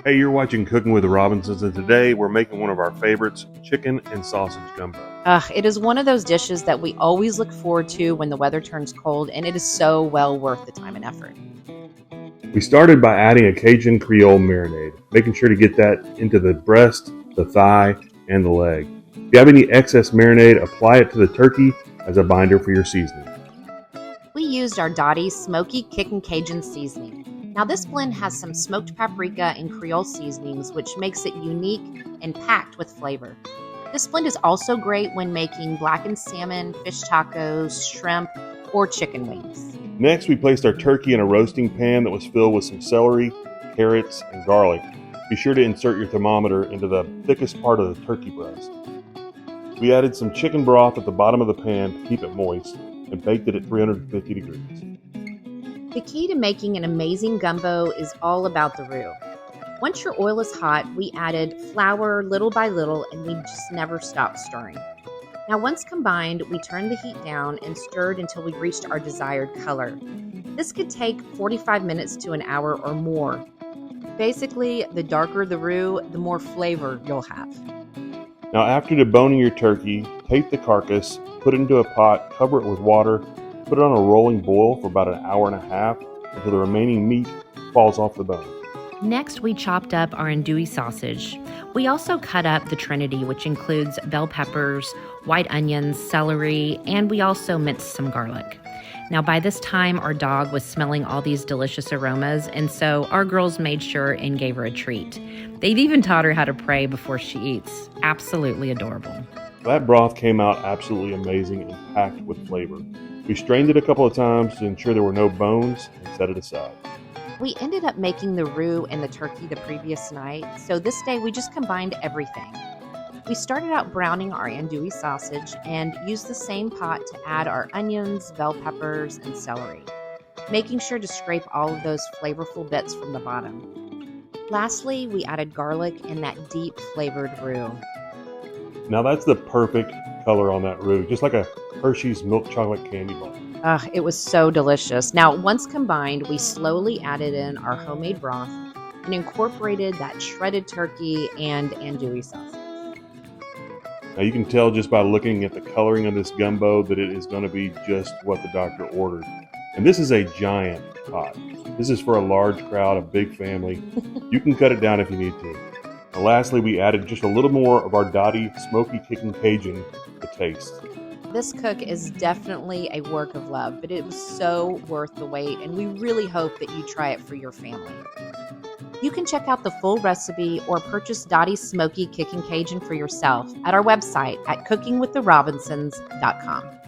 Hey, you're watching Cooking with the Robinsons, and today we're making one of our favorites, chicken and sausage gumbo. It is one of those dishes that we always look forward to when the weather turns cold, and it is so well worth the time and effort. We started by adding a Cajun Creole marinade, making sure to get that into the breast, the thigh, and the leg. If you have any excess marinade, apply it to the turkey as a binder for your seasoning. We used our Dottie Smoky Kickin' Cajun seasoning. Now this blend has some smoked paprika and Creole seasonings, which makes it unique and packed with flavor. This blend is also great when making blackened salmon, fish tacos, shrimp, or chicken wings. Next, we placed our turkey in a roasting pan that was filled with some celery, carrots, and garlic. Be sure to insert your thermometer into the thickest part of the turkey breast. We added some chicken broth at the bottom of the pan to keep it moist and baked it at 350 degrees. The key to making an amazing gumbo is all about the roux. Once your oil is hot, we added flour little by little, and we just never stopped stirring. Now once combined, we turned the heat down and stirred until we reached our desired color. This could take 45 minutes to an hour or more. Basically, the darker the roux, the more flavor you'll have. Now after deboning your turkey, take the carcass, put it into a pot, cover it with water, put it on a rolling boil for about an hour and a half until the remaining meat falls off the bone. Next, we chopped up our andouille sausage. We also cut up the trinity, which includes bell peppers, white onions, celery, and we also minced some garlic. Now, by this time, our dog was smelling all these delicious aromas, and so our girls made sure and gave her a treat. They've even taught her how to pray before she eats. Absolutely adorable. That broth came out absolutely amazing and packed with flavor. We strained it a couple of times to ensure there were no bones and set it aside. We ended up making the roux and the turkey the previous night, so this day we just combined everything. We started out browning our andouille sausage and used the same pot to add our onions, bell peppers, and celery, making sure to scrape all of those flavorful bits from the bottom. Lastly, we added garlic and that deep flavored roux. Now that's the perfect color on that roux, just like a Hershey's milk chocolate candy bar. It was so delicious. Now, once combined, we slowly added in our homemade broth and incorporated that shredded turkey and andouille sausage. Now you can tell just by looking at the coloring of this gumbo that it is going to be just what the doctor ordered. And this is a giant pot. This is for a large crowd, a big family. You can cut it down if you need to. And lastly, we added just a little more of our Dottie Smoky Kickin' Cajun to taste. This cook is definitely a work of love, but it was so worth the wait, and we really hope that you try it for your family. You can check out the full recipe or purchase Dottie's Smoky Kickin' Cajun for yourself at our website at cookingwiththerobinsons.com.